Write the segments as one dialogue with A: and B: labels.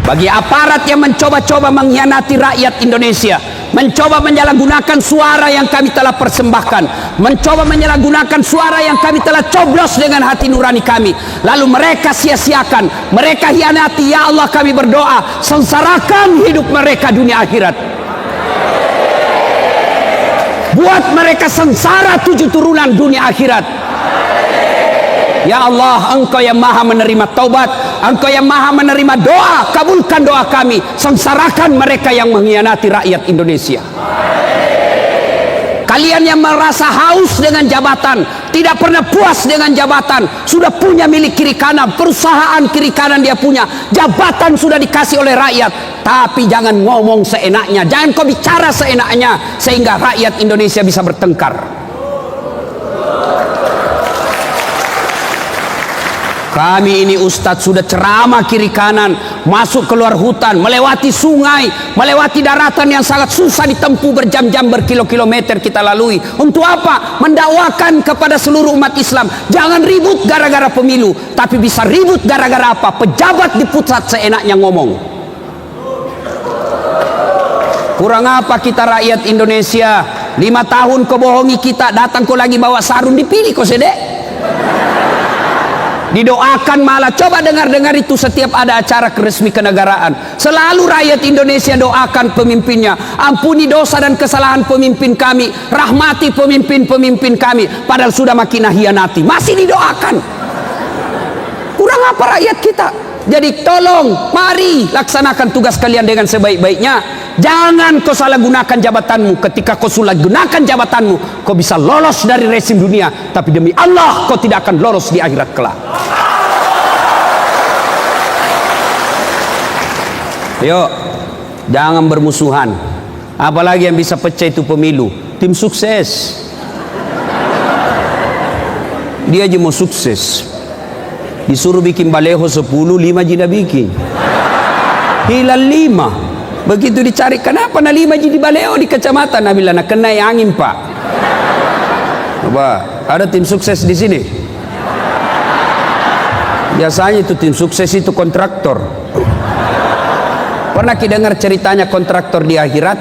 A: Bagi aparat yang mencoba-coba mengkhianati rakyat Indonesia, mencoba menyalahgunakan suara yang kami telah persembahkan, mencoba menyalahgunakan suara yang kami telah coblos dengan hati nurani kami, lalu mereka sia-siakan, mereka hianati. Ya Allah, kami berdoa, sengsarakan hidup mereka dunia akhirat. Buat mereka sengsara 7 turunan dunia akhirat. Ya Allah, Engkau yang maha menerima taubat, Engkau yang maha menerima doa, kabulkan doa kami, sengsarakan mereka yang mengkhianati rakyat Indonesia. Kalian yang merasa haus dengan jabatan, tidak pernah puas dengan jabatan, sudah punya milik kiri kanan, perusahaan kiri kanan dia punya, jabatan sudah dikasih oleh rakyat, tapi jangan ngomong seenaknya, jangan kau bicara seenaknya, sehingga rakyat Indonesia bisa bertengkar. Kami ini ustadz sudah ceramah kiri kanan, masuk keluar hutan, melewati sungai, melewati daratan yang sangat susah ditempuh berjam-jam, berkilo-kilometer kita lalui. Untuk apa? Mendakwakan kepada seluruh umat Islam. Jangan ribut gara-gara pemilu, tapi bisa ribut gara-gara apa? Pejabat di pusat seenaknya ngomong. Kurang apa kita rakyat Indonesia? 5 tahun kau bohongi kita, datang kau lagi bawa sarung, dipilih kau sedek. Didoakan malah. Coba dengar-dengar itu setiap ada acara resmi kenegaraan, selalu rakyat Indonesia doakan pemimpinnya, ampuni dosa dan kesalahan pemimpin kami, rahmati pemimpin-pemimpin kami, padahal sudah makin hianati, masih didoakan. Kurang apa rakyat kita? Jadi tolong, mari laksanakan tugas kalian dengan sebaik-baiknya. Jangan kau salah gunakan jabatanmu. Ketika kau salah gunakan jabatanmu, kau bisa lolos dari rezim dunia, tapi demi Allah kau tidak akan lolos di akhirat kelak. Yuk, jangan bermusuhan. Apalagi yang bisa pecah itu pemilu. Tim sukses, dia aja mau sukses, disuruh bikin baleho 10, 5 aja dah bikin, hilang 5. Begitu dicari, kenapa na 5 aja di baleho di kecamatan? Nah bilang, nak kena angin pak. Coba, ada tim sukses di sini? Biasanya itu tim sukses itu kontraktor. Pernah kita dengar ceritanya kontraktor di akhirat?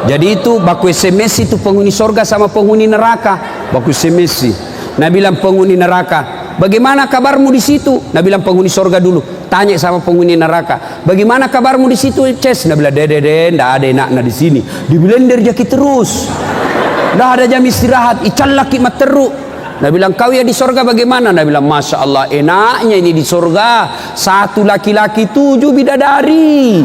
A: Jadi itu baku SMS itu penghuni sorga sama penghuni neraka. Baku SMS. Nah bilang penghuni neraka, bagaimana kabarmu di situ? Nah bilang penghuni sorga dulu. Tanya sama penghuni neraka, bagaimana kabarmu di situ? Ces. Nah bilang dede, ndak ada enaknya di sini. Di blender jaki terus. Ndak ada jam istirahat. Ical laki materu. Nah bilang kau ya di sorga bagaimana? Nah bilang masya Allah enaknya ini di sorga. 1 laki-laki 7 bidadari.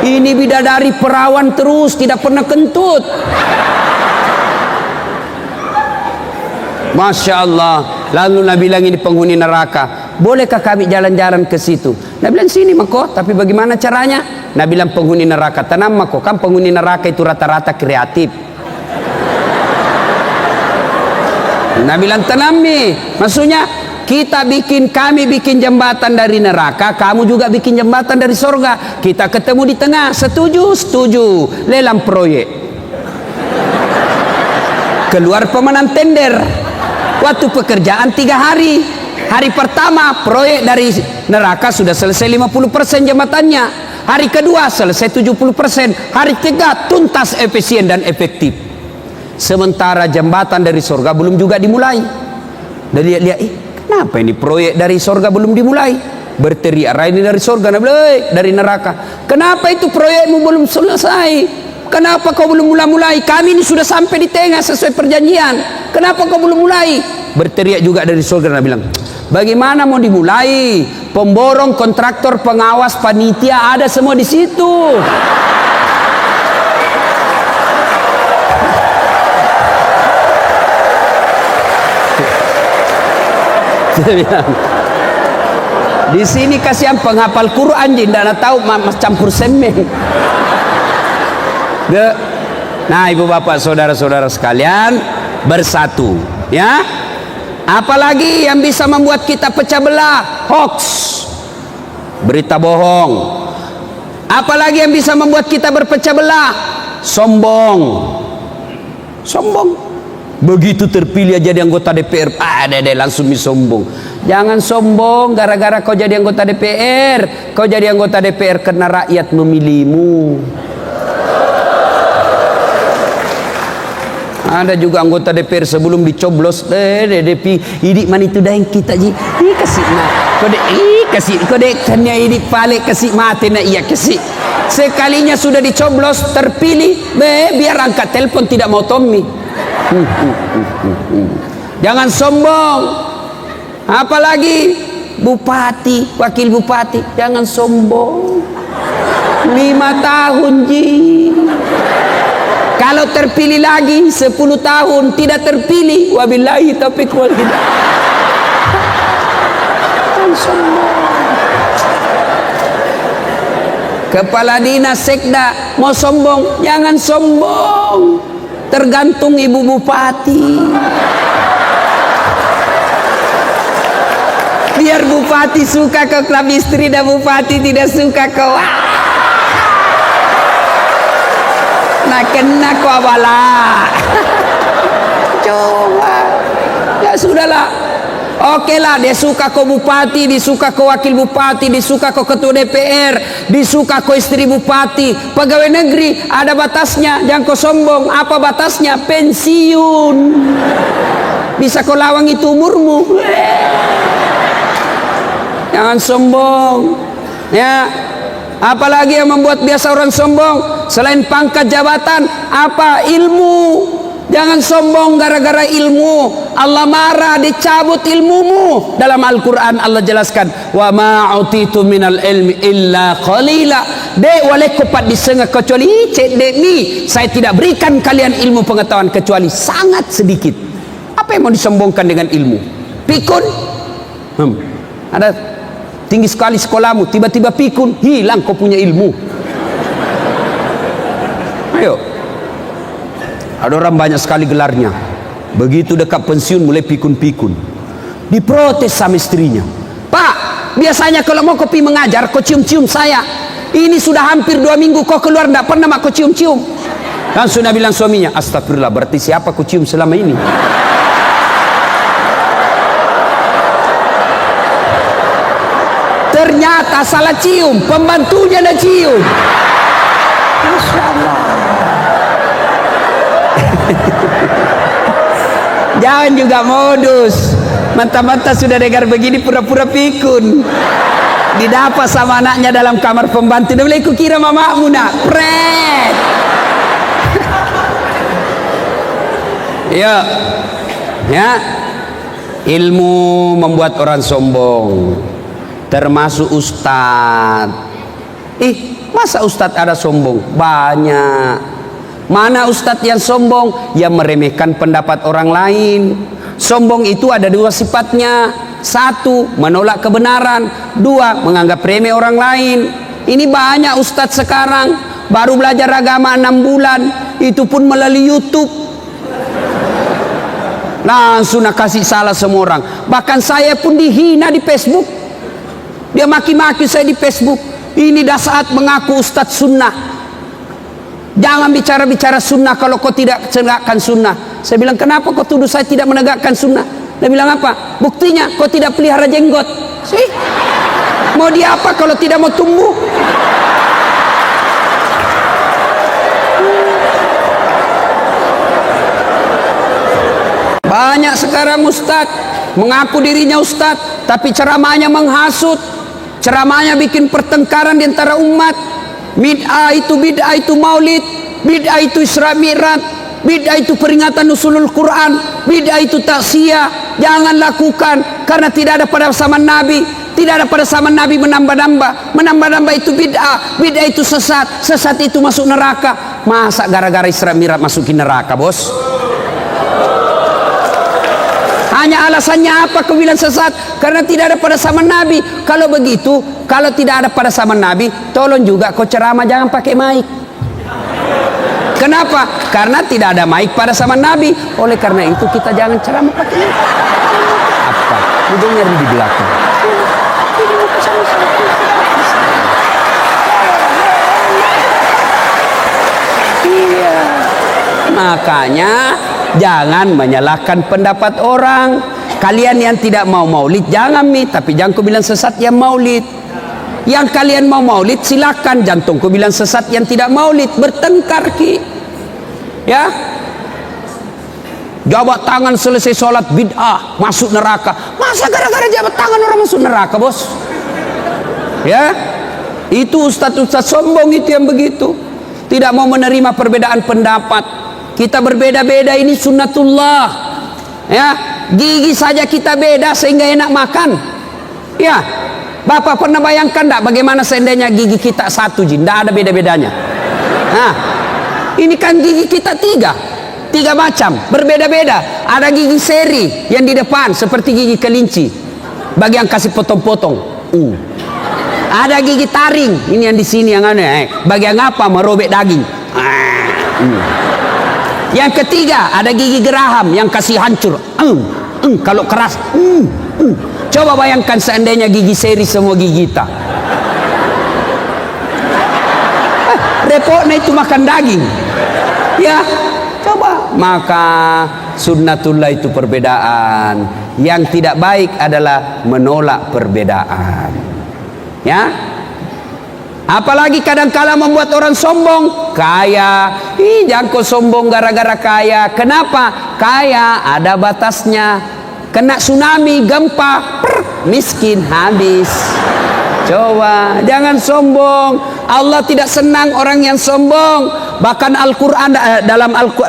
A: Ini bidadari perawan terus, tidak pernah kentut. Masya Allah. Lalu Nabi bilang ini penghuni neraka, bolehkah kami jalan-jalan ke situ? Nabi bilang sini mako, tapi bagaimana caranya? Nabi bilang penghuni neraka, tenang mako, kan penghuni neraka itu rata-rata kreatif. Nabi bilang tenang nih, maksudnya kami bikin jembatan dari neraka, kamu juga bikin jembatan dari sorga, kita ketemu di tengah, setuju? Setuju. Lelang proyek. Keluar pemenang tender. Waktu pekerjaan 3 hari. Hari pertama proyek dari neraka sudah selesai 50% jembatannya. Hari kedua selesai 70%. Hari ketiga tuntas, efisien dan efektif. Sementara jembatan dari surga belum juga dimulai. Dan lihat-lihat, kenapa ini proyek dari surga belum dimulai? Berteriak, ini dari surga, dari neraka. Kenapa itu proyekmu belum selesai? Kenapa kau belum mulai? Kami ini sudah sampai di tengah sesuai perjanjian. Kenapa kau belum mulai? Berteriak juga dari surga. Nabi bilang, bagaimana mau dimulai? Pemborong, kontraktor, pengawas, panitia ada semua di situ. Di sini kasihan penghafal Quran jadi tidak tahu mas campur semen. Nah ibu bapak saudara-saudara sekalian, bersatu ya. Apalagi yang bisa membuat kita pecah belah? Hoax, berita bohong. Apalagi yang bisa membuat kita berpecah belah? Sombong. Begitu terpilih jadi anggota DPR, ada langsung sombong. Jangan sombong gara-gara kau jadi anggota DPR. Kau jadi anggota DPR karena rakyat memilihmu. Ada juga anggota DPR sebelum dicoblos idik man itu dah yang kita ji. Kasih nak. Kode kanya idik palik kasih mati nak iya kasih. Sekalinya sudah dicoblos terpilih, biar angkat telepon tidak mau Tommy. Jangan sombong. Apalagi bupati, wakil bupati, jangan sombong. 5 tahun ji. Kalau terpilih lagi 10 tahun tidak terpilih, wabillahi taufiq wal hidayah. Jangan sombong. Kepala dinas sekda mau sombong, jangan sombong. Tergantung ibu bupati. Biar bupati suka kau klub istri dan bupati tidak suka kau. Nah kena kau abala. Coba. Ya sudahlah. Oke lah, dia suka kau bupati, disuka kau wakil bupati, disuka kau ketua DPR, disuka kau istri bupati. Pegawai negeri ada batasnya, jangan kau sombong. Apa batasnya? Pensiun. Bisa kau lawang itu umurmu. Jangan sombong. Ya. Apalagi yang membuat biasa orang sombong selain pangkat jabatan, apa? Ilmu. Jangan sombong gara-gara ilmu. Allah marah, dicabut ilmumu. Dalam Al-Quran Allah jelaskan, wa ma'utitu minal ilmi illa qalila. Dek wale kopat disengah kecuali cek dek ni, saya tidak berikan kalian ilmu pengetahuan kecuali sangat sedikit. Apa yang mau disombongkan dengan ilmu? Pikun? Ada tinggi sekali sekolahmu, tiba-tiba pikun, hilang kau punya ilmu. Ayo. Ada orang banyak sekali gelarnya. Begitu dekat pensiun mulai pikun-pikun. Diprotes sama istrinya. Pak, biasanya kalau mau kopi mengajar, kau cium-cium saya. Ini sudah hampir 2 minggu kau keluar, tidak pernah kau cium-cium. Langsung bilang suaminya, astagfirullah, berarti siapa kau cium selama ini? Ternyata salah cium, pembantunya dah cium. Masya Allah. Jangan juga modus. Mantap-mantap sudah dengar begini pura-pura pikun. Didapat sama anaknya dalam kamar pembantu. Dia bilang, aku kira mamamu nak. Pret. Ya. Ya. Ilmu membuat orang sombong. Termasuk ustad. Masa ustad ada sombong? Banyak. Mana ustadz yang sombong? Yang meremehkan pendapat orang lain. Sombong itu ada 2 sifatnya. 1, menolak kebenaran. 2, menganggap remeh orang lain. Ini banyak ustadz sekarang. Baru belajar agama 6 bulan. Itu pun melalui YouTube. Langsung nak kasih salah semua orang. Bahkan saya pun dihina di Facebook. Dia maki-maki saya di Facebook. Ini dah saat mengaku ustadz sunnah. Jangan bicara-bicara sunnah kalau kau tidak menegakkan sunnah. Saya bilang, kenapa kau tuduh saya tidak menegakkan sunnah? Dia bilang apa? Buktinya kau tidak pelihara jenggot. Sih, mau dia apa kalau tidak mau tumbuh? Banyak sekarang ustadz mengaku dirinya ustadz, tapi ceramahnya menghasut. Ceramahnya bikin pertengkaran di antara umat. Bid'ah itu maulid, bid'ah itu Isra Mi'raj, bid'ah itu peringatan nuzulul Quran, bid'ah itu taksiyah. Jangan lakukan, karena tidak ada pada zaman Nabi. Tidak ada pada zaman Nabi menambah-nambah itu bid'ah. Bid'ah itu sesat itu masuk neraka. Masa gara-gara Isra Mi'raj masukin neraka, bos? Hanya alasannya apa kau bilang sesat? Karena tidak ada pada zaman Nabi. Kalau begitu, kalau tidak ada pada zaman Nabi, tolong juga kau ceramah jangan pakai mic. Kenapa? Karena tidak ada mic pada zaman Nabi. Oleh karena itu kita jangan ceramah pakai mic. Apa? Lu dengar di belakang. Iya. Makanya jangan menyalahkan pendapat orang. Kalian yang tidak mau maulid jangan mi, tapi jangan kau bilang sesat yang maulid. Yang kalian mau maulid silakan, jantung kau bilang sesat yang tidak maulid. Bertengkar ki, ya. Jabat tangan selesai sholat bid'ah, masuk neraka. Masa gara-gara jabat tangan orang masuk neraka, bos? Ya, itu ustaz-ustaz sombong itu yang begitu. Tidak mau menerima perbedaan pendapat. Kita berbeda-beda, ini sunnatullah. Ya, gigi saja kita beda sehingga enak makan. Ya, Bapak pernah bayangkan tidak bagaimana seandainya gigi kita satu, jin, tidak ada beda-bedanya. Nah, ini kan gigi kita tiga macam, berbeda-beda. Ada gigi seri yang di depan seperti gigi kelinci, bagi yang kasih potong-potong. Ada gigi taring, ini yang di sini yang aneh, bagi yang apa merobek daging. Yang ketiga ada gigi geraham yang kasih hancur. Kalau keras. Coba bayangkan seandainya gigi seri semua gigi kita. Repotnya itu makan daging. Ya. Coba, maka sunnatullah itu perbedaan. Yang tidak baik adalah menolak perbedaan. Ya, apalagi kadang-kala membuat orang sombong. Kaya, jangan kau sombong gara-gara kaya. Kenapa? Kaya ada batasnya. Kena tsunami, gempa, miskin habis. Coba, jangan sombong. Allah tidak senang orang yang sombong. Bahkan Al-Quran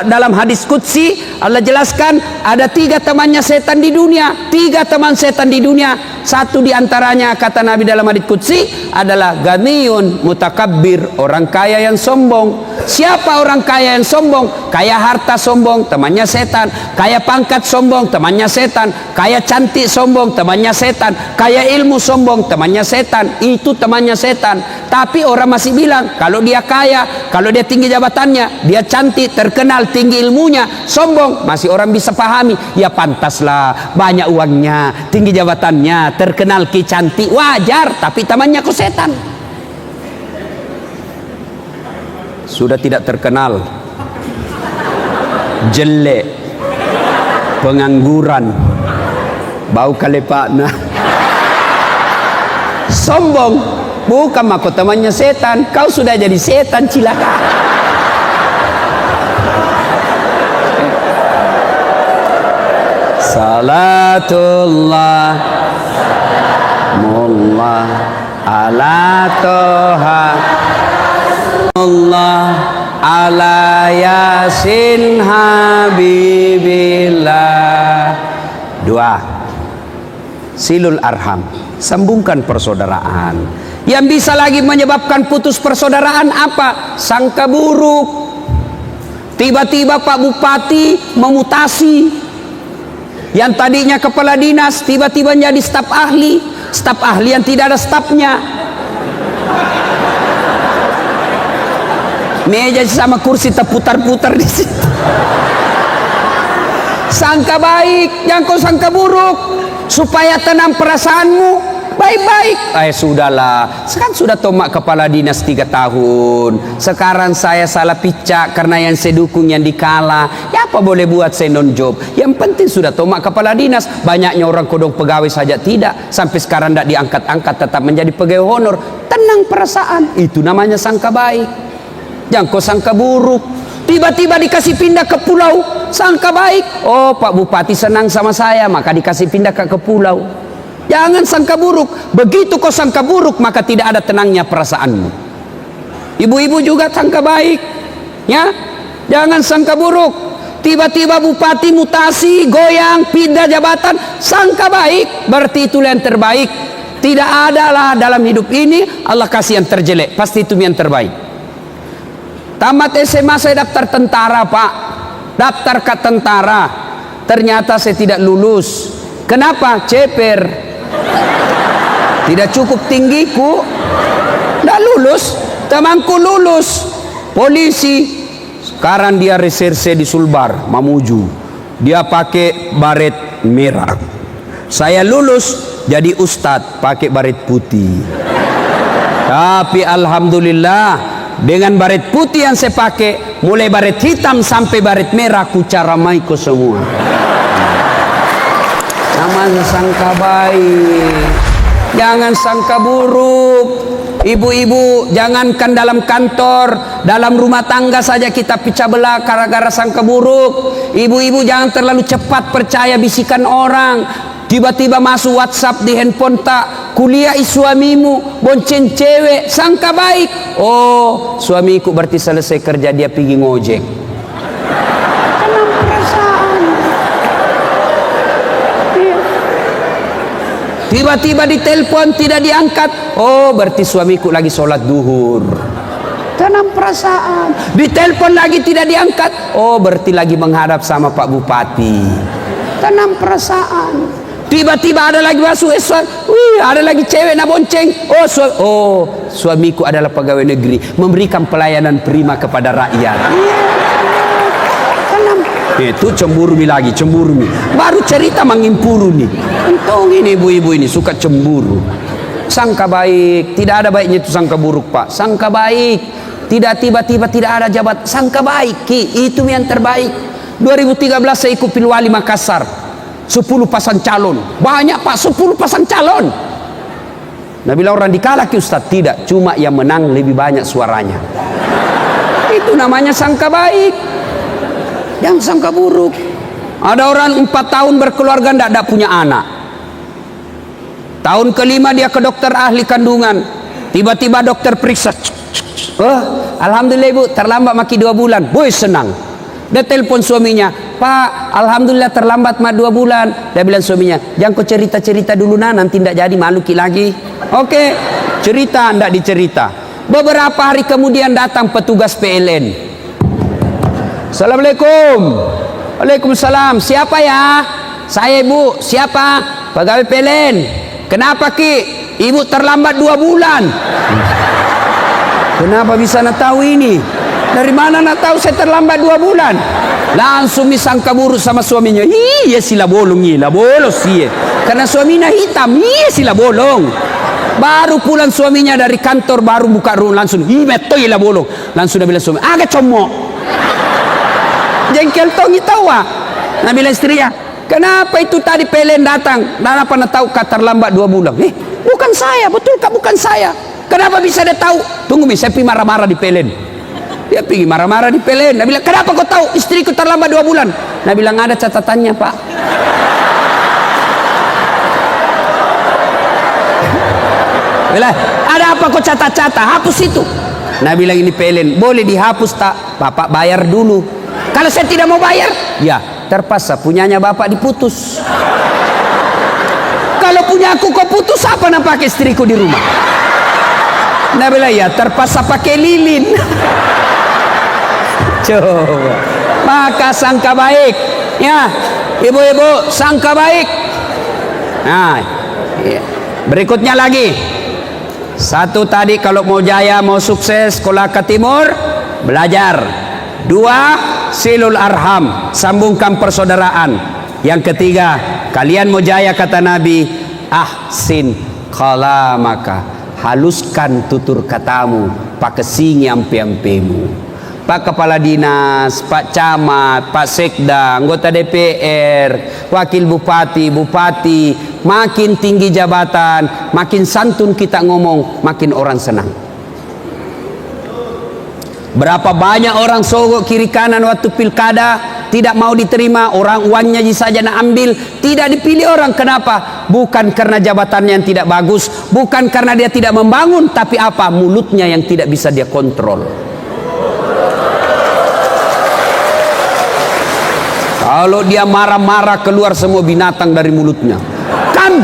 A: dalam hadis Qudsi Allah jelaskan ada 3 temannya setan di dunia. 3 teman setan di dunia. Satu diantaranya kata Nabi dalam hadis Qudsi adalah ganiyun mutakabbir, orang kaya yang sombong. Siapa orang kaya yang sombong? Kaya harta sombong, temannya setan. Kaya pangkat sombong, temannya setan. Kaya cantik sombong, temannya setan. Kaya ilmu sombong, temannya setan. Itu temannya setan. Tapi orang masih bilang kalau dia kaya, kalau dia tinggi jabatannya, dia cantik, terkenal, tinggi ilmunya, sombong, masih orang bisa pahami. Ya pantaslah, banyak uangnya, tinggi jabatannya, terkenal, ki cantik, wajar. Tapi temannya kok setan. Sudah tidak terkenal, jelek, pengangguran, bau kalepakna, sombong. Bukan mako temannya setan, kau sudah jadi setan, cilaka. Salatullah mullah ala toha Allah ala yasin habibillah. Dua, silul arham, sambungkan persaudaraan. Yang bisa lagi menyebabkan putus persaudaraan apa? Sangka buruk. Tiba-tiba Pak Bupati memutasi. Yang tadinya kepala dinas tiba-tiba jadi staf ahli. Staf ahli yang tidak ada stafnya. Meja sama kursi terputar-putar di situ. Sangka baik, jangan kau sangka buruk. Supaya tenang perasaanmu, baik-baik. Sudahlah, sekarang sudah tomak kepala dinas 3 tahun. Sekarang saya salah picak karena yang saya dukung yang dikalah. Ya apa boleh buat, saya non job. Yang penting sudah tomak kepala dinas. Banyaknya orang kodong pegawai saja tidak. Sampai sekarang tidak diangkat-angkat, tetap menjadi pegawai honor. Tenang perasaan, itu namanya sangka baik. Jangan kau sangka buruk. Tiba-tiba dikasih pindah ke pulau, sangka baik. Oh, Pak Bupati senang sama saya, maka dikasih pindah ke pulau. Jangan sangka buruk. Begitu kau sangka buruk, maka tidak ada tenangnya perasaanmu. Ibu-ibu juga sangka baik, ya. Jangan sangka buruk. Tiba-tiba bupati mutasi, goyang, pindah jabatan, sangka baik. Berarti itulah yang terbaik. Tidak adalah dalam hidup ini Allah kasih yang terjelek, pasti itu yang terbaik. Tamat SMA saya daftar tentara, Pak. Daftar ke tentara. Ternyata saya tidak lulus. Kenapa? Ceper. Tidak cukup tinggiku. Tidak lulus. Temanku lulus. Polisi. Sekarang dia reserse di Sulbar, Mamuju. Dia pakai baret merah. Saya lulus jadi ustadz pakai baret putih. Tapi alhamdulillah, dengan baret putih yang saya pakai, mulai baret hitam sampai baret merah, ku caramai ko semua. Namanya sangka baik. Jangan sangka buruk. Ibu-ibu, jangankan dalam kantor, dalam rumah tangga saja kita pecah belah gara-gara sangka buruk. Ibu-ibu jangan terlalu cepat percaya bisikan orang. Tiba-tiba masuk WhatsApp di handphone tak, kuliah suamimu, bonceng cewek, sangka baik. Oh, suamiku berarti selesai kerja dia pergi ngojek. Tenang perasaan. Tiba-tiba ditelepon tidak diangkat. Oh, berarti suamiku lagi sholat duhur. Tenang perasaan. Ditelepon lagi tidak diangkat. Oh, berarti lagi menghadap sama Pak Bupati. Tenang perasaan. Tiba-tiba ada lagi masuk ada lagi cewek nak bonceng. Oh, suamiku adalah pegawai negeri, memberikan pelayanan prima kepada rakyat. Itu cemburu lagi, cemburu nih. Baru cerita mengimpuru nih. Untung ini ibu-ibu ini suka cemburu. Sangka baik, tidak ada baiknya itu sangka buruk, Pak. Sangka baik, tidak tiba-tiba tidak ada jabat. Sangka baik, itu yang terbaik. 2013 saya ikut Pilwali Makassar. 10 pasang calon. Banyak, Pak, 10 pasang calon. Nah, bilang orang dikalah ke Ustaz, tidak, cuma yang menang lebih banyak suaranya. Itu namanya sangka baik. Yang sangka buruk. Ada orang 4 tahun berkeluarga tidak punya anak. Tahun kelima dia ke dokter ahli kandungan. Tiba-tiba dokter periksa. Oh, alhamdulillah ibu, terlambat maki 2 bulan. Boy senang. Dia telepon suaminya, Pak, alhamdulillah terlambat 2 bulan. Dia bilang suaminya, jangan kau cerita-cerita dulu nanti tidak jadi maluki lagi. Oke, cerita tidak dicerita. Beberapa hari kemudian datang petugas PLN. Assalamualaikum. Waalaikumsalam. Siapa ya? Saya ibu. Siapa? Pegawai PLN. Kenapa Ki? Ibu terlambat 2 bulan. Kenapa bisa nak tahu ini? Dari mana nak tahu saya terlambat 2 bulan? Langsung disangka buruk sama suaminya. Iya sila bolong, iya bolong sih. Karena suaminya hitam, iya sila bolong. Baru pulang suaminya dari kantor, baru buka rumah langsung. Iya betul iya bolong. Langsung dia bilang suami, agak comok. Jengkel tongi tawa. Nah bilang istrinya, kenapa itu tadi PLN datang? Dan apa nak tahu kata terlambat 2 bulan? Bukan saya, betul kak, bukan saya. Kenapa bisa dia tahu? Tunggu saya pergi marah-marah di PLN. Dia pergi marah-marah di PLN. Dia bilang, kenapa kau tahu istriku terlambat 2 bulan? Dia bilang, ada catatannya Pak. Bilang, ada apa kau catat-catat? Hapus itu. Nah bilang ini PLN, boleh dihapus tak? Bapak bayar dulu. Kalau saya tidak mau bayar, ya terpaksa punyanya bapak diputus. Kalau punya aku kau putus, apa nak pakai istriku di rumah? Nah bilang ya terpaksa pakai lilin. Coba. Maka sangka baik, ya ibu-ibu sangka baik. Nah, ya. Berikutnya lagi. 1 tadi kalau mau jaya, mau sukses, sekolah ke timur, belajar. 2, silul arham, sambungkan persaudaraan. Yang ketiga, kalian mau jaya kata Nabi, ahsin kalamaka, haluskan tutur katamu, pakai singi ampe-ampemu. Pak Kepala Dinas, Pak Camat, Pak Sekda, anggota DPR, Wakil Bupati, Bupati, makin tinggi jabatan, makin santun kita ngomong, makin orang senang. Berapa banyak orang sogok kiri kanan waktu pilkada, tidak mau diterima, orang uangnya saja nak ambil, tidak dipilih orang. Kenapa? Bukan karena jabatannya yang tidak bagus, bukan karena dia tidak membangun, tapi apa? Mulutnya yang tidak bisa dia kontrol. Kalau dia marah-marah keluar semua binatang dari mulutnya. Kan,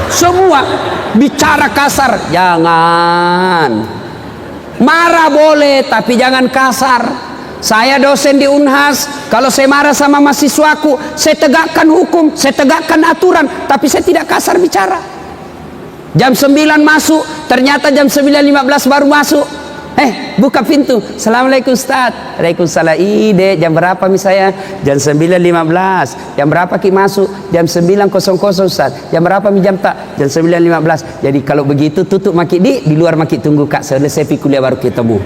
A: semua bicara kasar, jangan. Marah boleh, tapi jangan kasar. Saya dosen di Unhas, kalau saya marah sama mahasiswaku, saya tegakkan hukum, saya tegakkan aturan, tapi saya tidak kasar bicara. Jam 9 masuk, ternyata jam 9.15 baru masuk. Buka pintu. Assalamualaikum Ustaz. Waalaikumsalam. Ide jam berapa misalnya? Jam 9.15. Jam berapa Ki masuk? Jam 9.00 Ustaz. Jam berapa mi jam tak? Jam 9.15. Jadi kalau begitu tutup maki di luar maki tunggu Kak. Selesai kuliah baru ketemu.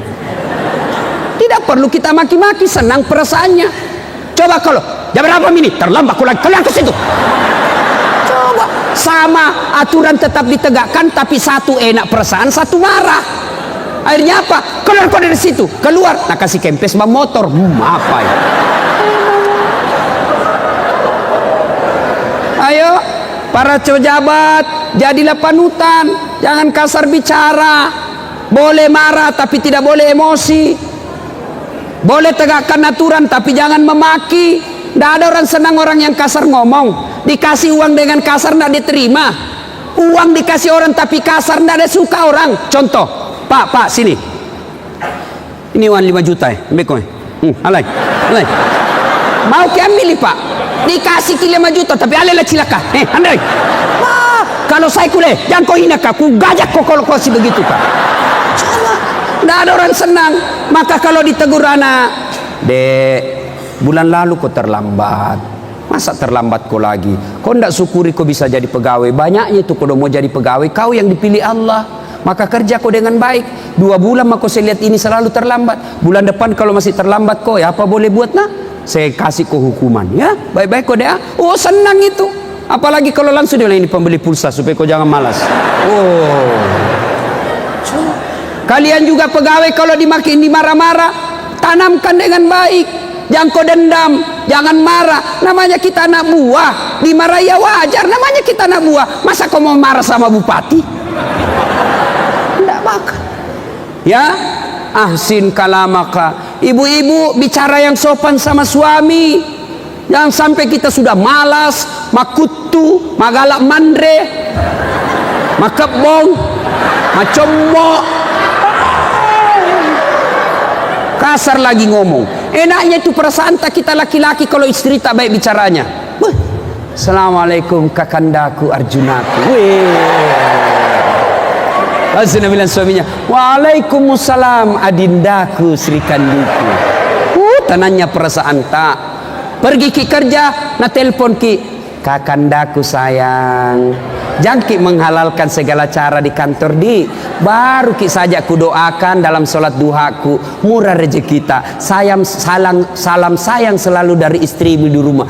A: Tidak perlu kita maki-maki, senang perasaannya. Coba kalau jam berapa ini? Terlambat kau lagi. Kalian ke situ. Coba. Sama aturan tetap ditegakkan, tapi satu enak perasaan, satu marah. Akhirnya apa? Keluar kau dari situ. Keluar. Nah kasih kempes bang motor. Apa ya? Ayo para pejabat, jadilah panutan. Jangan kasar bicara. Boleh marah tapi tidak boleh emosi. Boleh tegakkan aturan tapi jangan memaki. Tidak ada orang senang orang yang kasar ngomong. Dikasih uang dengan kasar tidak diterima. Uang dikasih orang tapi kasar tidak ada suka orang. Contoh, Pak sini. Ini uang 5 juta ya. Ambil alai. Mau ambil Pak. Dikasih ke 5 juta tapi alai cilaka. Andai. Kalau saya kule, jangan kau hina kak. Ku gajak kau kalau kau sih begitu Kak. Tidak ada orang senang. Maka kalau ditegur anak, Dek, bulan lalu kau terlambat. Masa terlambat kau lagi? Kau tidak syukuri kau bisa jadi pegawai. Banyaknya itu kau mau jadi pegawai. Kau yang dipilih Allah. Maka kerja kau dengan baik. 2 bulan maka saya lihat ini selalu terlambat. Bulan depan kalau masih terlambat kau, ya apa boleh buat nah? Saya kasih kau hukuman. Ya, baik-baik kau deh. Oh senang itu. Apalagi kalau langsung dia ini pembeli pulsa supaya kau jangan malas. Oh. Kalian juga pegawai kalau dimakin dimarah-marah, tanamkan dengan baik. Jangan kau dendam, jangan marah. Namanya kita anak buah. Dimarahi ya wajar, namanya kita anak buah. Masa kau mau marah sama bupati? Tidak bakal. Ya, ahsin kalamaka. Ibu-ibu bicara yang sopan sama suami. Jangan sampai kita sudah malas, makutu, magalak mandre, makebong, macembok, kasar lagi ngomong. Enaknya itu perasaan tak kita laki-laki kalau istri tak baik bicaranya. Assalamualaikum kakandaku Arjunaku. Lalu Nabi bilang suaminya, Waalaikumsalam adindaku Sri Kandiku. Tenangnya perasaan tak. Pergi ki kerja, na telepon ki, kakandaku sayang. Jangan ki menghalalkan segala cara di kantor di. Baru ki saja ku doakan dalam sholat duhaku, murah rezeki kita. Salam sayang selalu dari istrimu di rumah.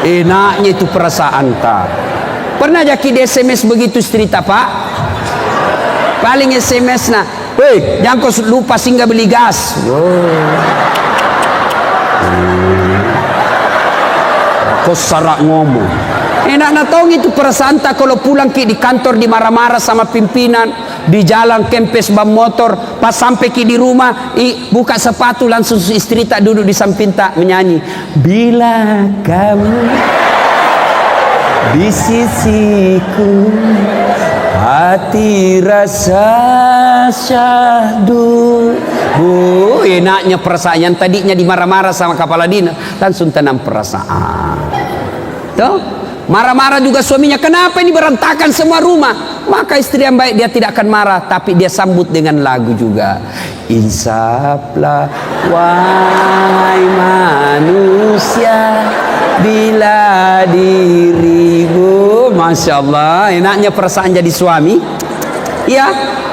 A: Enaknya itu perasaan tak. Pernah jadi di SMS begitu cerita Pak? Paling SMS nah, hei jangan kau lupa singgah beli gas. Kau sarak ngomong. Enak nak tahu itu perasaan tak kalau pulang ki di kantor dimarah-marah sama pimpinan, di jalan kempes bam motor, pas sampai ki di rumah buka sepatu langsung istri tak duduk di samping tak menyanyi. Bila kamu di sisiku, hati rasa syahdu. Enaknya perasaan yang tadinya dimarah-marah sama kepala dinas langsung tenang perasaan. Tuh, marah-marah juga suaminya, kenapa ini berantakan semua rumah? Maka istri yang baik dia tidak akan marah, tapi dia sambut dengan lagu juga. Insaflah wahai manusia, bila dirimu. Masya Allah, enaknya perasaan jadi suami. Ya,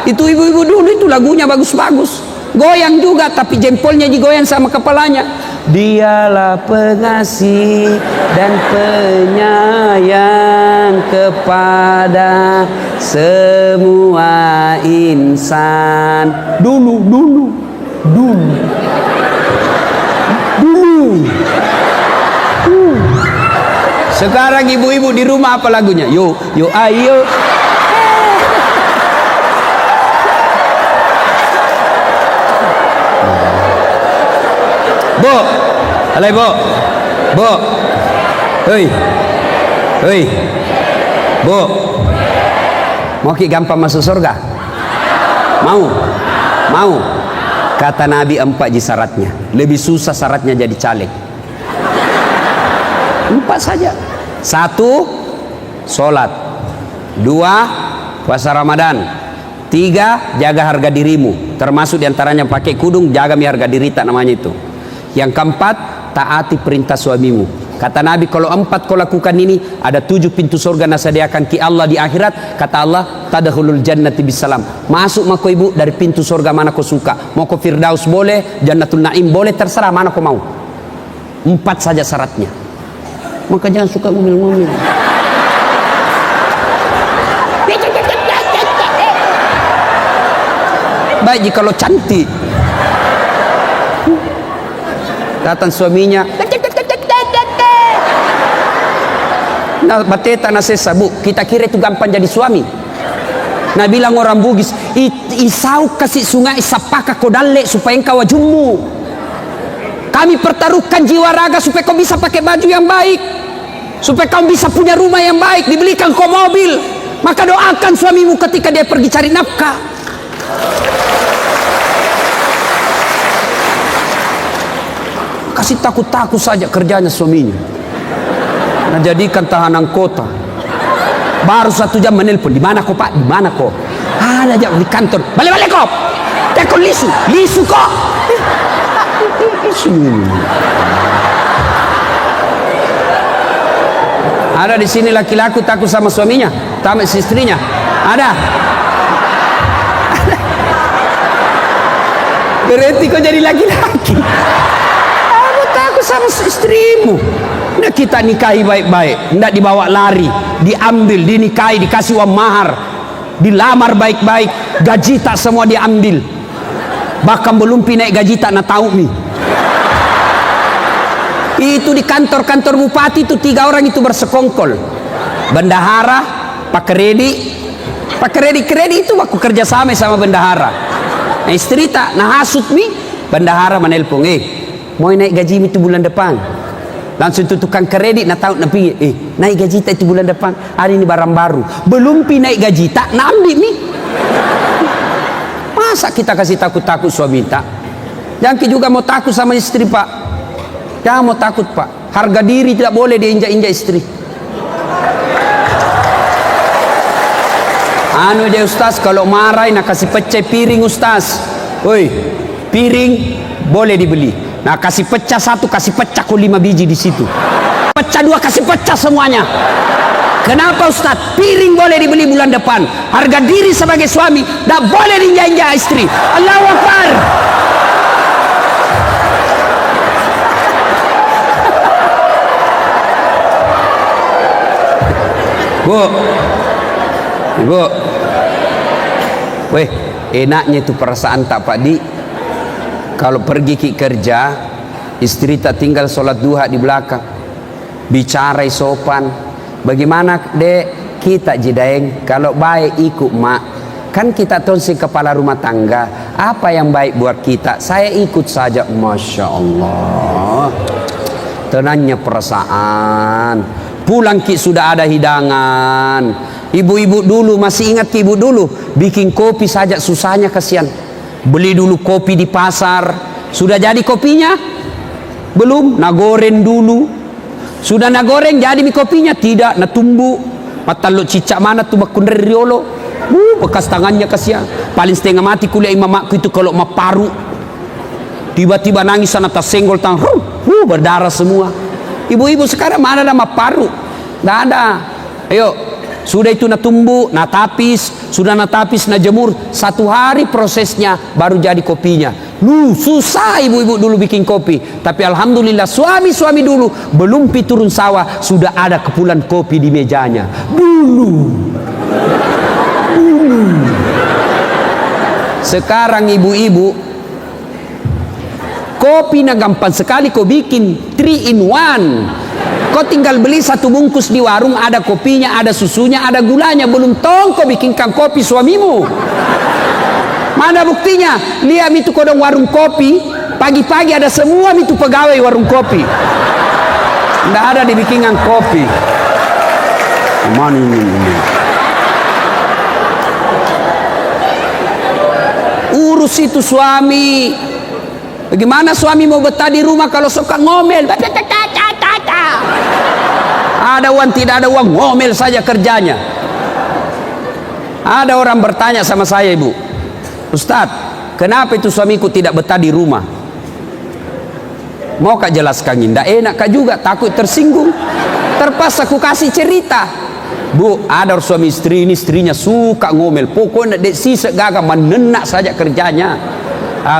A: itu ibu-ibu dulu itu lagunya bagus-bagus. Goyang juga, tapi jempolnya digoyang sama kepalanya. Dialah pengasih dan penyayang kepada semua insan. Dulu. Sekarang ibu-ibu di rumah apa lagunya? Yo ayo. Bu, alai bu, hei, bu, mau ki gampang masuk surga? Mau. Kata Nabi 4 syaratnya. Lebih susah syaratnya jadi caleg. 4 saja. 1, sholat. 2, puasa Ramadan. 3, jaga harga dirimu. Termasuk diantaranya pakai kudung, jaga harga diri tak namanya itu. Yang keempat, taati perintah suamimu. Kata Nabi, kalau 4 kau lakukan ini, ada 7 pintu surga nasadiakan ki Allah di akhirat. Kata Allah, tadkhulul jannati bisalam. Masuk mako ibu dari pintu surga mana kau suka. Mau ke Firdaus boleh, Jannatul Naim boleh, terserah mana kau mau. 4 saja syaratnya. Maka jangan suka ngomel-ngomel. Baik jika lo cantik. Datang suaminya, nah bateta na sesa, bu, kita kira itu gampang jadi suami. Nah bilang orang Bugis, isau kasih sungai sapaka kodalle supaya engkau wajummu. Kami pertaruhkan jiwa raga supaya kau bisa pakai baju yang baik, supaya kau bisa punya rumah yang baik, dibelikan kau mobil. Maka doakan suamimu ketika dia pergi cari nafkah. Kasih takut-takut saja kerjanya suaminya. Nah jadikan tahanan kota. Baru 1 jam menelpon, di mana kok Pak? Di mana kok? Ada aja di kantor. Balik-balik kok. Tekon lisu kok. Ada di sini laki-laki takut sama suaminya, sama istrinya. Ada. Berarti kau jadi laki-laki. Aku takut sama istrimu. Nah kita nikahi baik-baik, tidak dibawa lari, diambil, dinikahi, dikasih uang mahar, dilamar baik-baik, gaji tak semua diambil, bahkan belum naik gaji tak nak tahu nih. Itu di kantor-kantor bupati itu 3 orang itu bersekongkol, bendahara, Pak Kredi itu aku kerja sama bendahara. Nah istri tak nah hasut nih, bendahara menelpon, mau naik gaji itu bulan depan. Langsung itu tukang kredit nak tahu nabi naik gaji tak itu bulan depan, hari ini barang baru belum naik gaji tak nak ambil nih. Masa kita kasih takut-takut suami tak? Jangan juga mau takut sama istri Pak, jangan mau takut Pak. Harga diri tidak boleh diinjak-injak istri. Anu dia Ustaz, kalau marah nak kasih pecah piring Ustaz, woi piring boleh dibeli. Nah kasih pecah 1, kasih pecah kok 5 biji di situ. Pecah 2, kasih pecah semuanya. Kenapa Ustaz? Piring boleh dibeli bulan depan. Harga diri sebagai suami tidak boleh diinjak-injak istri. Allahu Akbar. Bu, Ibu, weh enaknya itu perasaan tak Pak Di. Kalau pergi ke kerja, istri tak tinggal sholat duha di belakang, bicara sopan. Bagaimana dek kita jidaeng? Kalau baik ikut mak, kan kita tonsi kepala rumah tangga. Apa yang baik buat kita, saya ikut saja. Masya Allah, tenangnya perasaan. Pulang ki sudah ada hidangan. Ibu-ibu dulu masih ingat ibu dulu bikin kopi saja susahnya, kasihan. Beli dulu kopi di pasar. Sudah jadi kopinya? Belum, nagoreng dulu. Sudah nagoreng jadi mi kopinya? Tidak, natumbu. Matalok cicak mana tuh makunder riolo. Bekas tangannya kasihan. Paling setengah mati kuliah mamaku itu kalau maparu. Tiba-tiba nangis sana tas senggol tang. Berdarah semua. Ibu-ibu sekarang mana ada maparu? Tidak ada. Ayo. Sudah itu natumbu, natapis, sudah natapis, najemur 1 hari prosesnya baru jadi kopinya. Susah ibu-ibu dulu bikin kopi. Tapi alhamdulillah suami-suami dulu belum turun sawah sudah ada kepulan kopi di mejanya. Dulu. Sekarang ibu-ibu kopi na gampang sekali kau bikin 3 in 1. Kau tinggal beli 1 bungkus di warung, ada kopinya, ada susunya, ada gulanya. Belum tong kau bikinkan kopi suamimu. Mana buktinya? Lihat itu kodong warung kopi, pagi-pagi ada semua itu pegawai warung kopi. Tidak ada dibikinkan kopi. Mana ini? Urus itu suami. Bagaimana suami mau betah di rumah kalau suka ngomel? Ada uang tidak ada uang ngomel saja kerjanya. Ada orang bertanya sama saya, Ibu, Ustadz, kenapa itu suamiku tidak betah di rumah? Mau kak jelaskan, nggak enak kak juga, takut tersinggung. Terpaksa aku kasih cerita. Bu, ada suami istri ini, istrinya suka ngomel. Pokoknya dek si segagah menenak saja kerjanya.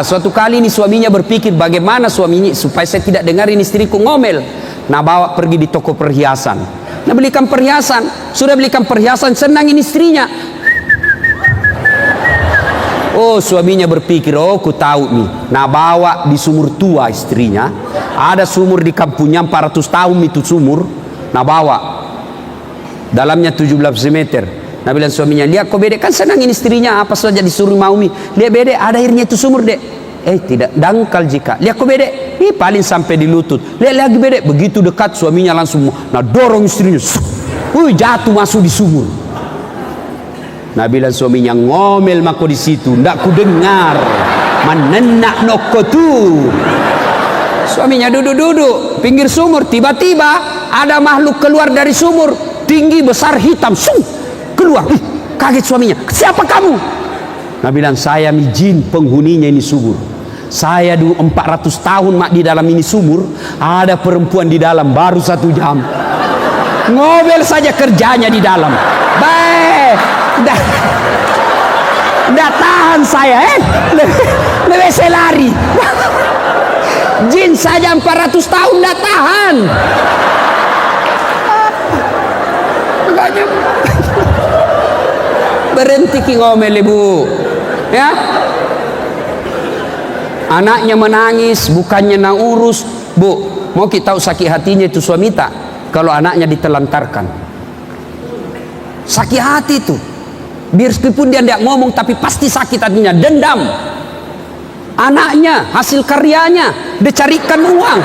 A: Suatu kali ini suaminya berpikir bagaimana suaminya supaya saya tidak dengarin istriku ngomel. Nah, bawa pergi di toko perhiasan. Nah, belikan perhiasan. Sudah belikan perhiasan, senangin istrinya. Oh, suaminya berpikir, oh ku tahu nih. Nah, bawa di sumur tua istrinya. Ada sumur di kampungnya 400 tahun itu sumur. Nah, bawa. Dalamnya 17 meter. Nah, bilang suaminya, lihat kok bedek, kan senangin istrinya apa saja disuruh mau mi. Lihat bedek, ada airnya itu sumur dek. Tidak, dangkal jika. Lihat kok bedek, paling sampai di lutut. Lihat lagi bedek, begitu dekat suaminya langsung, nah dorong istrinya. Jatuh masuk di sumur. Nah, bilang suaminya, ngomel mako di situ, ndak ku dengar, menenak noko tuh. Suaminya duduk-duduk pinggir sumur, tiba-tiba ada makhluk keluar dari sumur, tinggi besar hitam, keluar. Kaget suaminya, siapa kamu? Nah, bilang, saya jin penghuninya ini sumur. Saya dulu 400 tahun mak di dalam ini sumur, ada perempuan di dalam baru 1 jam. Ngobel saja kerjanya di dalam. Baik. Udah tahan saya, lebih saya lari. Jin saja 400 tahun udah tahan. Makanya berhenti ki ngomel ibu, ya. Anaknya menangis, bukannya nak urus. Bu, mau kita tahu sakit hatinya itu suami tak kalau anaknya ditelantarkan. Sakit hati itu. Biar meskipun dia tidak ngomong tapi pasti sakit hatinya, dendam. Anaknya, hasil karyanya, dicarikan uang.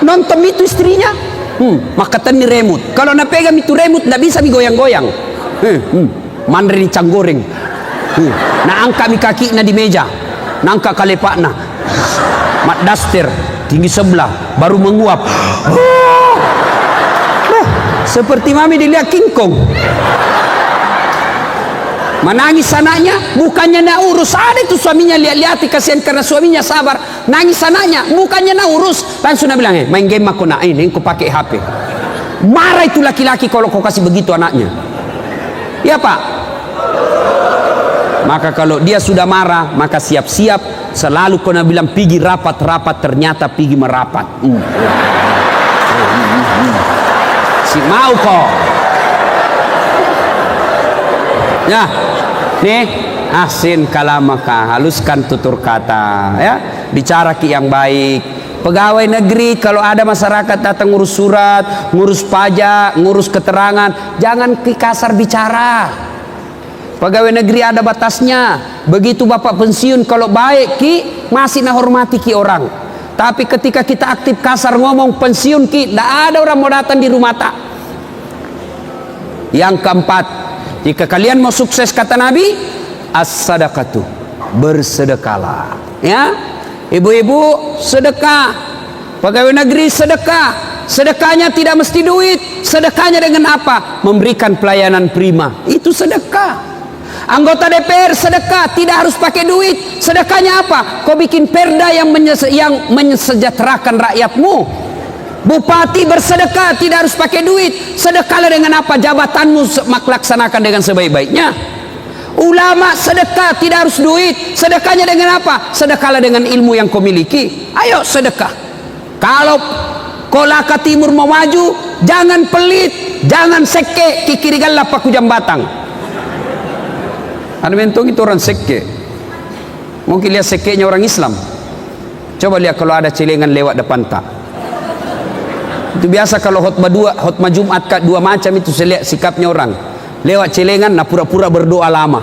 A: Nonton itu istrinya, maka tani remote. Kalau nak pegang itu remote, tidak bisa goyang-goyang. Mandiri canggoreng. Nah, angkat mi kaki na di meja, nangka kalepak na, mat daster tinggi sebelah, baru menguap. Seperti mami dilihat King Kong. Menangis anaknya, bukannya nak urus. Ada itu suaminya lihat-lihat, kasihan karena suaminya sabar. Nangis anaknya, bukannya nak urus. Langsung nak bilang, main game aku nak ini, aku pakai HP. Marah itu laki-laki kalau kau kasih begitu anaknya. Ya Pak. Maka kalau dia sudah marah, maka siap-siap. Selalu kau nak bilang pergi rapat-rapat, ternyata pergi merapat. Si mau kok. Ya, nih ahsin kalamaka, haluskan tutur kata, ya, bicara ki yang baik. Pegawai negeri kalau ada masyarakat datang ngurus surat, ngurus pajak, ngurus keterangan, jangan ki kasar bicara. Pegawai negeri ada batasnya. Begitu bapak pensiun kalau baik ki masih nah hormati ki orang. Tapi ketika kita aktif kasar ngomong pensiun ki, tidak ada orang mau datang di rumah tak. Yang keempat, jika kalian mau sukses kata Nabi, as-sadaqatu, bersedekahlah. Ya, ibu-ibu sedekah, pegawai negeri sedekah. Sedekahnya tidak mesti duit. Sedekahnya dengan apa? Memberikan pelayanan prima. Itu sedekah. Anggota DPR sedekah, tidak harus pakai duit. Sedekahnya apa? Kau bikin perda yang mensejahterakan rakyatmu. Bupati bersedekah, tidak harus pakai duit. Sedekahlah dengan apa? Jabatanmu laksanakan dengan sebaik-baiknya. Ulama sedekah, tidak harus duit. Sedekahnya dengan apa? Sedekahlah dengan ilmu yang kau miliki. Ayo sedekah. Kalau Kolaka Timur mau maju, jangan pelit, jangan seke, kikirigalah paku jambatang. Ada mentong itu orang seke. Mungkin lihat sekenya orang Islam. Coba lihat kalau ada celengan lewat depan tak. Itu biasa kalau khutbah Jumat dua macam itu, saya lihat sikapnya orang. Lewat celengan, nah pura-pura berdoa lama.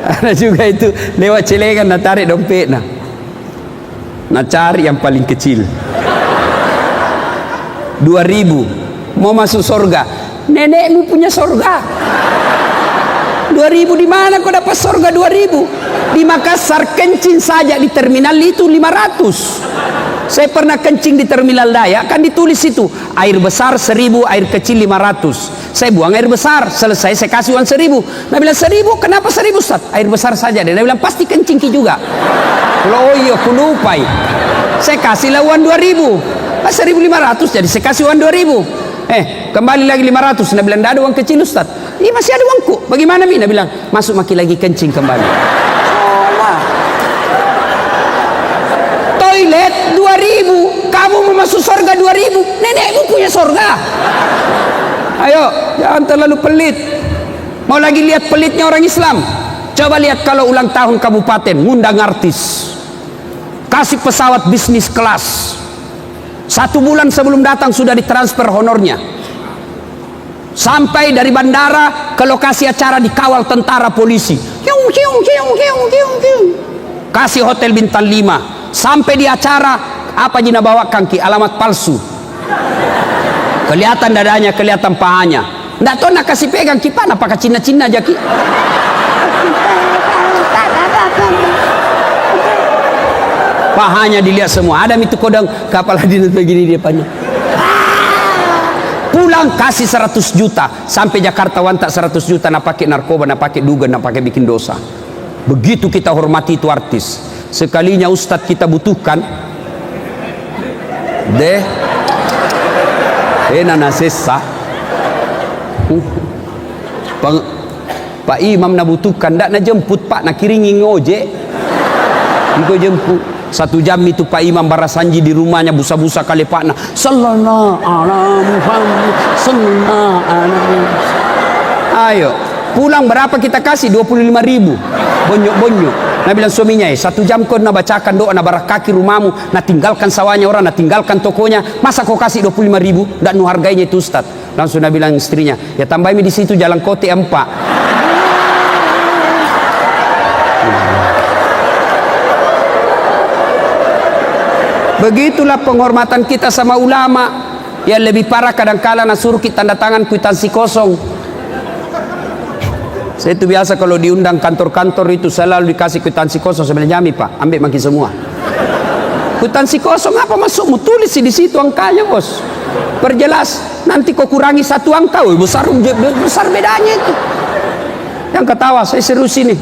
A: Ada juga itu lewat celengan, nah tarik dompet, nah cari yang paling kecil. 2.000 mau masuk surga. Nenekmu punya surga. 2.000 di mana kau dapat surga 2.000? Di Makassar kencing saja di terminal itu 500. Saya pernah kencing di terminal Dayak, kan ditulis itu air besar 1000, air kecil 500. Saya buang air besar, selesai saya kasih uang 1000. Nah bilang 1000, kenapa 1000 Ustaz? Air besar saja. Dia bilang pasti kencing ki juga. Oh iya, aku lupa. Saya kasihlah uang 2000. 1500, jadi saya kasih uang 2000. Kembali lagi 500. Dia bilang tidak ada uang kecil Ustaz. Ini masih ada uangku. Bagaimana Mina? Bilang masuk maki lagi kencing kembali. Toilet 2000, kamu mau masuk surga 2000, nenekmu punya surga. Ayo, jangan terlalu pelit. Mau lagi lihat pelitnya orang Islam? Coba lihat kalau ulang tahun kabupaten, ngundang artis, kasih pesawat bisnis kelas, 1 bulan sebelum datang sudah ditransfer honornya, sampai dari bandara ke lokasi acara dikawal tentara polisi, kasih hotel bintang 5. Sampai di acara, apa jina bawakan ki? Alamat palsu. Kelihatan dadanya, kelihatan pahanya. Nggak tahu nak kasih pegang ki pana, pakai Cina-Cina aja ki. Pahanya dilihat semua. Ada itu kodang kapal dinas begini dia pahanya. Pulang kasih 100 juta. Sampai Jakarta wantak 100 juta nak pakai narkoba, nak pakai duga, nak pakai bikin dosa. Begitu kita hormati itu artis. Sekalinya Ustadz kita butuhkan nana sesa Pak Imam nak butuhkan, ndak nak jemput Pak, nak kiringi ngojek Iko jemput 1 jam itu Pak Imam barasanji di rumahnya, busa-busa kali Pak na sallallahu alaihi Muhammad sallallahu alaihi. Ayo pulang berapa kita kasih? 25.000 bonyok-bonyok. Nah bilang suaminya 1 jam kau nak bacakan doa, nak barak kaki rumahmu, nak tinggalkan sawahnya orang, nak tinggalkan tokonya, masa kau kasih 25.000? Dan nu harganya itu Ustaz. Langsung nak bilang istrinya, ya tambahin di situ jalan kote 4. Begitulah penghormatan kita sama ulama. Yang lebih parah kadang-kala nak suruh kita tanda tangan kwitansi kosong. Saya itu biasa kalau diundang kantor-kantor itu selalu dikasih kwitansi kosong. Saya bilang jami Pak, ambil makin semua. Kwitansi kosong apa masukmu? Tulis di situ angkanya bos. Perjelas. Nanti kau kurangi 1 angka, besar bedanya itu. Yang ketawa saya serius ini.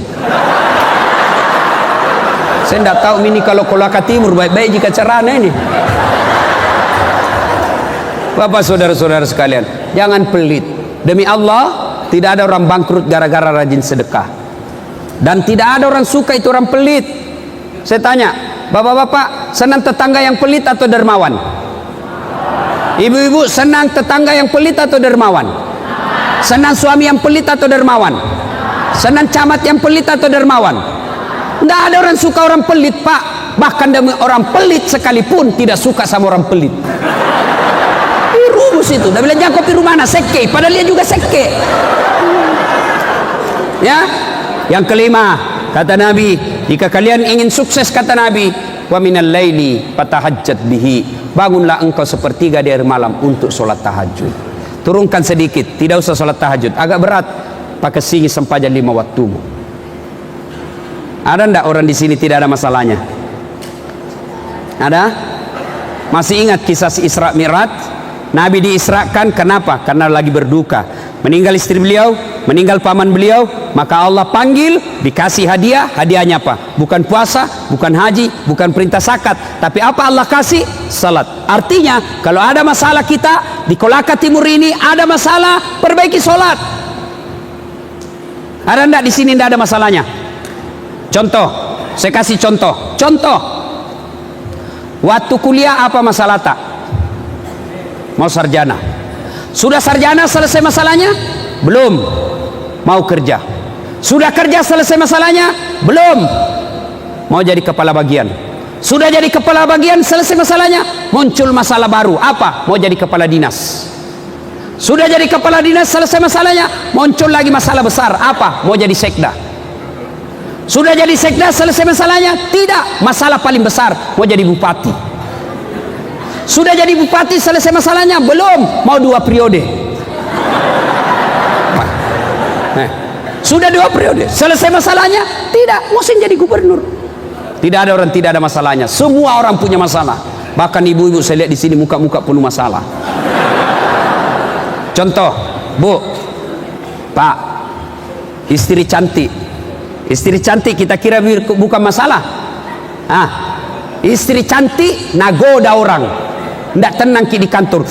A: Saya tidak tahu ini kalau Kolaka Timur baik-baik jika caranya ini. Bapak saudara-saudara sekalian, jangan pelit. Demi Allah, tidak ada orang bangkrut gara-gara rajin sedekah. Dan tidak ada orang suka itu orang pelit. Saya tanya, bapak-bapak senang tetangga yang pelit atau dermawan? Ibu-ibu senang tetangga yang pelit atau dermawan? Senang suami yang pelit atau dermawan? Senang camat yang pelit atau dermawan? Tidak ada orang suka orang pelit Pak. Bahkan demi orang pelit sekalipun tidak suka sama orang pelit. Rumus itu. Dia bilang jangan kopi rumana seke, padahal dia juga seke. Ya. Yang kelima, kata Nabi, jika kalian ingin sukses kata Nabi, wa minal laili fatahajjat bihi, bangunlah engkau sepertiga di akhir malam untuk sholat tahajud. Turunkan sedikit, tidak usah sholat tahajud, agak berat, pakai singi sempajan 5 waktumu. Ada ndak orang di sini tidak ada masalahnya? Ada? Masih ingat kisah Isra Mi'raj? Nabi diisrakan kenapa? Karena lagi berduka. Meninggal istri beliau, meninggal paman beliau, maka Allah panggil, dikasih hadiah. Hadiahnya apa? Bukan puasa, bukan haji, bukan perintah zakat, tapi apa Allah kasih? Salat. Artinya kalau ada masalah kita di Kolaka Timur ini ada masalah, perbaiki salat. Ada ndak di sini ndak ada masalahnya? Contoh, saya kasih contoh. Contoh, waktu kuliah apa masalah tak? Mau sarjana. Sudah sarjana selesai masalahnya? Belum. Mau kerja. Sudah kerja selesai masalahnya? Belum. Mau jadi kepala bagian. Sudah jadi kepala bagian selesai masalahnya? Muncul masalah baru. Apa? Mau jadi kepala dinas. Sudah jadi kepala dinas selesai masalahnya? Muncul lagi masalah besar. Apa? Mau jadi sekda. Sudah jadi sekda selesai masalahnya? Tidak. Masalah paling besar, mau jadi bupati. Sudah jadi bupati selesai masalahnya? Belum. Mau 2 periode. Sudah 2 periode selesai masalahnya? Tidak. Musim jadi gubernur. Tidak ada orang tidak ada masalahnya. Semua orang punya masalah. Bahkan ibu-ibu saya lihat di sini muka-muka penuh masalah. Contoh, Bu, Pak, istri cantik. Istri cantik kita kira bukan masalah. Istri cantik nagoda orang. Nggak tenang di kantor.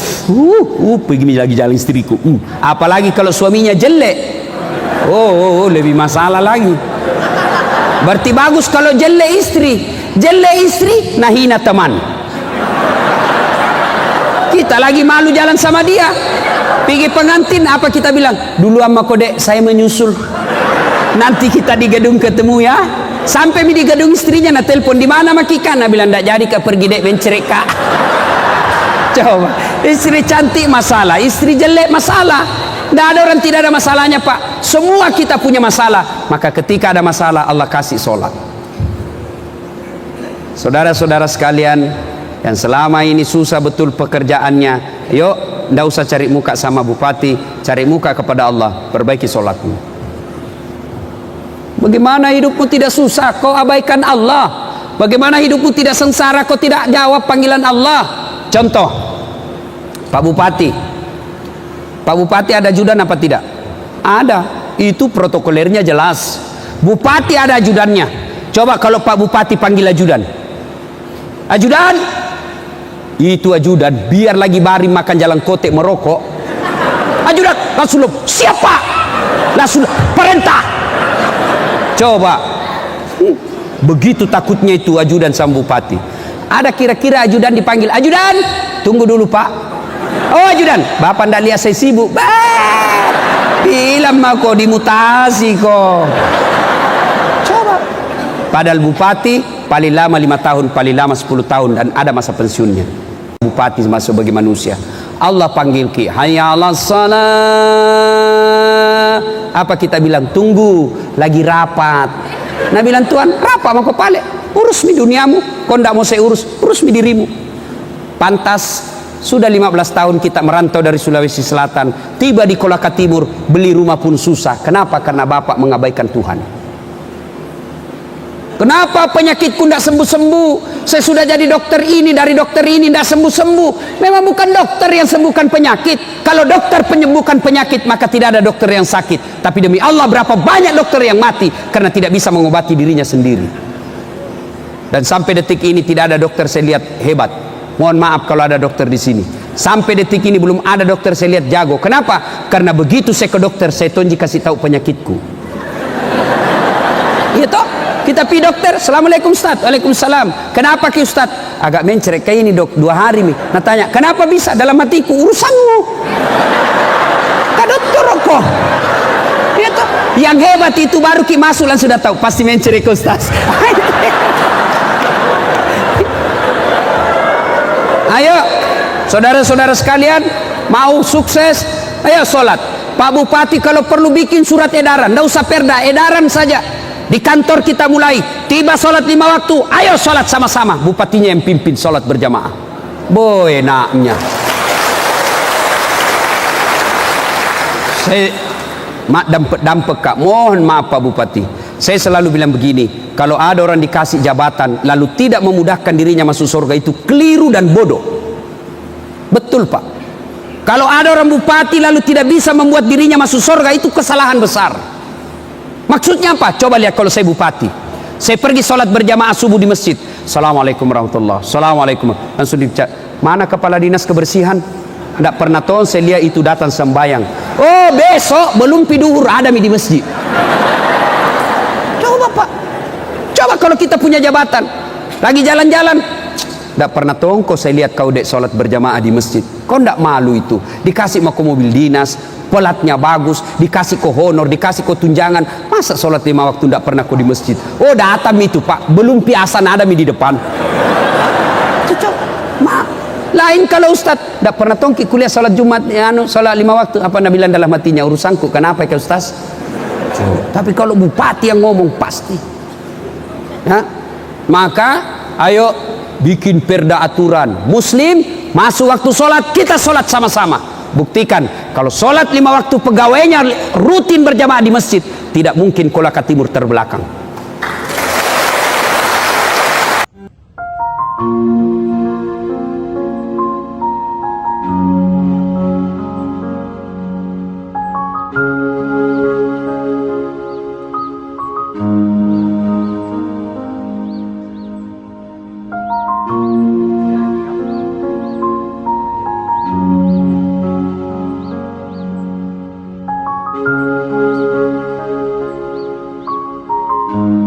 A: Begini lagi jalan istriku. Apalagi kalau suaminya jelek. Lebih masalah lagi. Berarti bagus kalau jelek istri nah hina teman. Kita lagi malu jalan sama dia. Pergi pengantin apa kita bilang? Dulu sama kodek saya menyusul. Nanti kita di gedung ketemu ya. Sampai di gedung istrinya na telepon di mana makika na bilang ndak jadi ke pergi dek bencerek kak. Coba istri cantik masalah, istri jelek masalah. Tidak ada orang tidak ada masalahnya Pak. Semua kita punya masalah. Maka ketika ada masalah Allah kasih sholat. Saudara-saudara sekalian yang selama ini susah betul pekerjaannya, yuk tidak usah cari muka sama bupati, cari muka kepada Allah, perbaiki sholatmu. Bagaimana hidupmu tidak susah kau abaikan Allah? Bagaimana hidupmu tidak sengsara kau tidak jawab panggilan Allah? Contoh, Pak Bupati ada ajudan apa tidak? Ada. Itu protokolernya jelas. Bupati ada ajudannya. Coba kalau Pak Bupati panggil ajudan. Ajudan. Itu ajudan. Biar lagi bari makan jalan kotek merokok. Ajudan. Langsung siapa? Langsung perintah. Coba. Begitu takutnya itu ajudan sama Bupati. Ada kira-kira ajudan dipanggil. Ajudan. Tunggu dulu Pak. Oh ajudan, bapak ndak lihat saya sibuk. Bilang mah kok dimutasi kok. Coba. Padahal bupati paling lama 5 tahun, paling lama 10 tahun dan ada masa pensiunnya. Bupati masuk bagi manusia. Allah panggil ki, hayya 'alas shalah. Apa kita bilang? Tunggu, lagi rapat. Nah bilang Tuhan, rapat mau kepala. Urus mi duniamu, kau ndak mau saya urus mi dirimu. Pantas. Sudah 15 tahun kita merantau dari Sulawesi Selatan, tiba di Kolaka Timur, beli rumah pun susah. Kenapa? Karena Bapak mengabaikan Tuhan. Kenapa penyakitku tidak sembuh-sembuh? Saya sudah jadi dokter ini, dari dokter ini tidak sembuh-sembuh. Memang bukan dokter yang sembuhkan penyakit. Kalau dokter penyembuhkan penyakit, maka tidak ada dokter yang sakit. Tapi demi Allah, berapa banyak dokter yang mati karena tidak bisa mengobati dirinya sendiri. Dan sampai detik ini tidak ada dokter saya lihat hebat. Mohon maaf kalau ada dokter di sini. Sampai detik ini belum ada dokter saya lihat jago. Kenapa? Karena begitu saya ke dokter, saya tonji kasih tahu penyakitku. Iya toh? Kita pergi dokter. Assalamualaikum Ustaz. Waalaikumsalam. Kenapa ki Ustaz? Agak mencerek kayak ini dok. 2 hari nih. Nah tanya, kenapa bisa? Dalam hatiku urusanmu. Kak dokter kok. Iya toh? Yang hebat itu baru ki masuk langsung sudah tahu. Pasti mencerek Ustaz. Ayo saudara-saudara sekalian, mau sukses, ayo sholat. Pak Bupati kalau perlu bikin surat edaran, tidak usah perda, edaran saja. Di kantor kita mulai, tiba sholat 5 waktu, ayo sholat sama-sama. Bupatinya yang pimpin sholat berjamaah. Boy enaknya. Saya dampek kak, mohon maaf Pak Bupati. Saya selalu bilang begini, kalau ada orang dikasih jabatan lalu tidak memudahkan dirinya masuk surga, itu keliru dan bodoh. Betul Pak. Kalau ada orang bupati lalu tidak bisa membuat dirinya masuk surga, itu kesalahan besar. Maksudnya apa? Coba lihat kalau saya bupati, saya pergi sholat berjamaah subuh di masjid. Assalamualaikum warahmatullahi. Assalamualaikum. Langsung dicek, mana kepala dinas kebersihan? Tidak pernah tahu saya lihat itu datang sembayang. Oh besok belum piduhur ada di masjid. Pak, coba kalau kita punya jabatan lagi jalan-jalan, tidak pernah tongko saya lihat kau dek sholat berjamaah di masjid. Kau tidak malu itu? Dikasih mau ke mobil dinas, pelatnya bagus, dikasih ke honor, dikasih ke tunjangan. Masa sholat 5 waktu tidak pernah kau di masjid? Oh datang itu Pak, belum piasan ada di depan. Lain kalau Ustaz tidak pernah tongki kuliah sholat Jumat, sholat 5 waktu. Apa Nabi bilang dalam hatinya, urusanku kenapa ya Ustaz? Tapi kalau bupati yang ngomong pasti ya, maka ayo bikin perda aturan. Muslim masuk waktu sholat, kita sholat sama-sama. Buktikan kalau sholat 5 waktu pegawainya rutin berjamaah di masjid, tidak mungkin Kolaka Timur terbelakang.
B: Thank you.